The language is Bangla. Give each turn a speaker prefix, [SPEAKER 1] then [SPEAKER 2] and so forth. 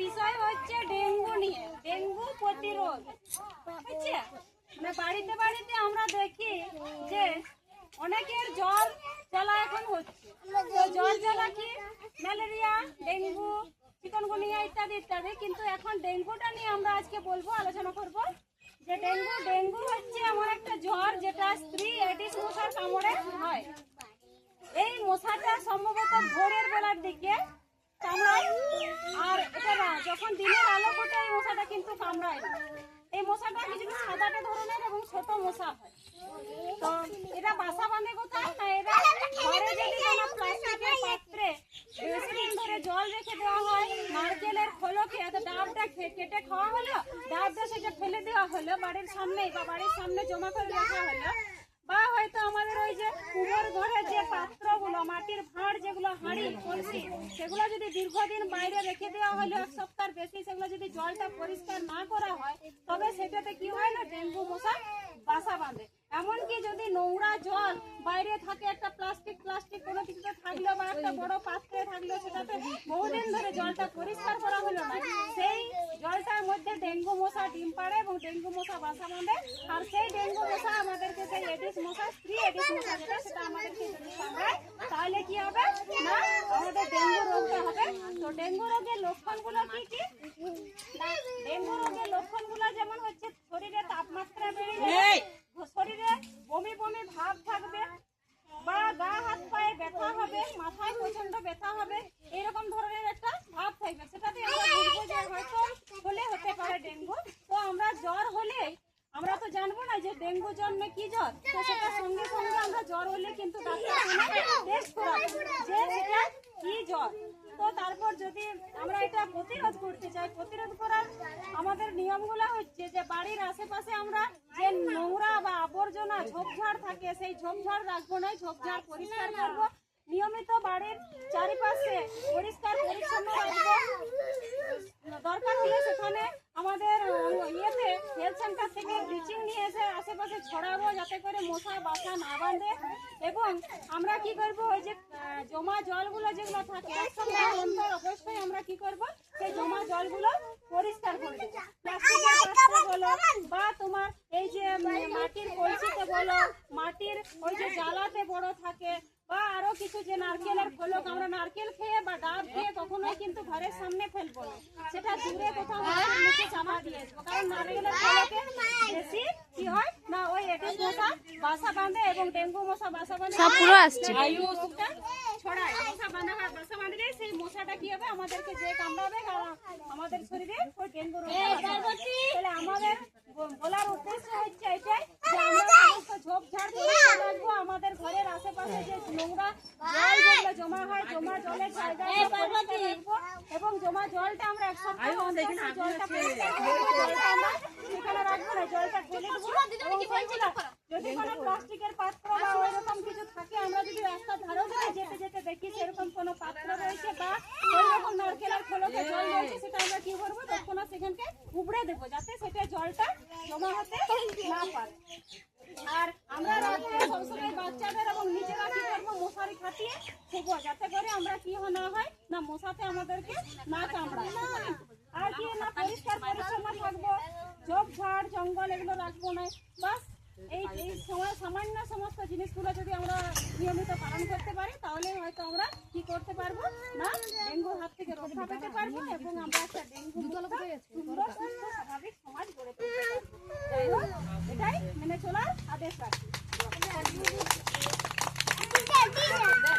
[SPEAKER 1] বিষয় হচ্ছে ডেঙ্গু নিয়ে, ডেঙ্গু প্রতিরোধ। বুঝছে, মানে বাড়িতে বাড়িতে আমরা দেখি যে অনেকের জ্বর জ্বালা এখন হচ্ছে। তো জ্বর জ্বালা কি ম্যালেরিয়া, ডেঙ্গু, চিকনগুনিয়া ইত্যাদি ইত্যাদি। কিন্তু এখন ডেঙ্গুটা নিয়ে আমরা আজকে বলবো, আলোচনা করব যে ডেঙ্গু হচ্ছে এমন একটা জ্বর যেটা স্ত্রী এডিস মশার কামড়ে হয়। এই মশাটা সম্ভবত ভোরের বেলার দিকে কামড়ায়, আর এটা যখন দিনের আলো ফোটে এই মশাটা কিন্তু কামড়ায় না। এই মশাটা কিছুটা সাদাটে ধরনের এবং ছোট মশা হয়। তো এরা বাসা বাঁধে কোথায় না, এরা ঘরে যদি কোনো প্লাস্টিকের পাত্রে বেশি দিন ধরে জল রেখে দেওয়া হয়, নারকেলের খোলকে ডাবটা কেটে খাওয়া হলো, ডাবটা সেটা ফেলে দেওয়া হলো বাড়ির সামনে বা বাড়ির সামনে জমা করে রাখা হলো, বা হয়তো আমাদের ওই যে কুমোর ঘরে যে পাত্রগুলো, মাটির ভাঁড় যেগুলো, হাঁড়ি কলসি, সেগুলো যদি দীর্ঘদিন বাইরে রেখে দেওয়া হলো, এক সপ্তাহ বেশি, সেগুলো যদি জলটা পরিষ্কার না করা হয়, তবে সেটাতে কি হয় না, ডেঙ্গু মশা বাসা বাঁধে। এমনকি যদি নোংরা জল বাইরে থাকে, একটা প্লাস্টিক কোনো কিছুতে থাকলো বা একটা বড় পাত্রে থাকলো, সেটাতে বহুদিন ধরে জলটা পরিষ্কার করা হলো না, সেই জলটার মধ্যে ডেঙ্গু মশা ডিম পাড়ে এবং ডেঙ্গু মশা বাসা বাঁধে। আর সেই ডেঙ্গু মশা আমাদেরকে, সেই এডিস মশা, স্ত্রী এডিস মশা যেটা, সেটা আমাদেরকে যদি কামড়ায়, তাহলে কি হবে না, আমাদের ডেঙ্গু রোগটা হবে। তো ডেঙ্গু রোগের লক্ষণগুলো কি কি? ডেঙ্গু রোগের লক্ষণগুলো যেমন হচ্ছে শরীরে তাপমাত্রা বেড়ে যাবে, শরীরে বমি বমি ভাব থাকবে, বা গা হাত পায়ে ব্যথা হবে, মাথায় প্রচন্ড ব্যথা হবে, এরকম ধরনের একটা ভাব থাকবে। সেটাতে আমরা বুঝবো যে হয়তো হলে হতে পারে ডেঙ্গু। তো আমরা জ্বর হলে আমরা তো জানবো না যে ডেঙ্গু জন্মে কি জ্বর, তো সেটার সঙ্গে সঙ্গে আমরা জ্বর হলে কিন্তু ডাক্তারখানায় টেস্ট করাবো যে সেটা কি জ্বর। তো তারপর যদি আমরা এটা প্রতিরোধ করতে চাই, প্রতিরোধ করার আমাদের নিয়মগুলো হচ্ছে যে বাড়ির আশেপাশে আমরা যে নোংরা বা আবর্জনা ঝোপঝাড় থাকে, সেই ঝোপঝাড় রাখবো না, ঝোপঝাড় পরিষ্কার করবো, নিয়মিত বাড়ির চারিপাশে পরিষ্কার পরিচ্ছন্ন রাখবো। দরকার হলে সেখানে আমাদের ইয়েতে হেলথ সেন্টার থেকে ব্লিচিং নিয়ে এসে আশেপাশে ছড়াবো, যাতে করে মশা বাসা না বাঁধে। এবং আমরা কি করবো, ওই যে জমা জলগুলো যেগুলো থাকে, এক সপ্তাহ অন্তর অবশ্যই আমরা কি করবো, সেই জমা জলগুলো পরিষ্কার করে দেবো। প্লাস্টিকের পাত্রে বলো, বা তোমার এই যে মাটির কলসিতে বলো, মাটির ওই যে জ্বালাতে বড় থাকে, বা আরো কিছু যে নারকেলের খোলক, আমরা নারকেল খেয়ে বা ডাব খেয়ে কখনোই কিন্তু ঘরের সামনে ফেলবো না, সেটা দূরে কোথাও নিচে চাপা দিয়ে আসবো। কারণ নারকেলের খোলকে বেশি কি হয় না, ওই এডিস মশা বাসা বাঁধে এবং ডেঙ্গু মশা বাসা বাঁধে, সব পুরো আসছে ছড়ায়। মশা বাসা বাঁধলে সেই মশাটা কি হবে, আমাদেরকে যে কামড়াবে আমাদের শরীরে ওই ডেঙ্গু রোগ। তাহলে আমাদের বলার উদ্দেশ্য হচ্ছে এটাই যে আমরা সমস্ত ঝোপঝাড় পরিষ্কার রাখবো, আমাদের ঘরের আশেপাশে যে নোংরা জল যেগুলো জমা হয়, জমা জলের জায়গা রাখবো, এবং জমা জলটা আমরা এক সপ্তাহ জলটা পরিষ্কার করবো, জলটা আমরা সেখানে রাখবো না, জলটা ঢেলে দেবো। যদি কোনো প্লাস্টিকের পাত্র বা ওইরকম কিছু থাকে, আমরা যদি রাস্তার ধারেও যেতে যেতে দেখি সেরকম কোনো পাত্র রয়েছে বা ওই রকম নারকেলের খোলকে জল রয়েছে, সেটা আমরা কি করবো, তৎক্ষণাৎ সেখানকে উবড়ে দেবো, যাতে সেটা জলটা জমা হতে না পারে। আর আমরা রাত্রে সবসময় বাচ্চাদের এবং নিজেরা কি করবো, মশারি খাটিয়ে শুবো, যাতে করে আমরা কি না হয় না, মশাতে আমাদেরকে না কামড়ায়। আর কি না, পরিষ্কার পরিচ্ছন্ন থাকবো, ঝোপঝাড় জঙ্গল এগুলো রাখবো না। বাস এই সময় সামান্য সমস্ত জিনিসগুলো যদি আমরা নিয়মিত পালন করতে পারি, তাহলে হয়তো আমরা কি করতে পারবো না, ডেঙ্গুর হাত থেকে রক্ষা পেতে পারবো এবং আমরা একটা ডেঙ্গু সুন্দর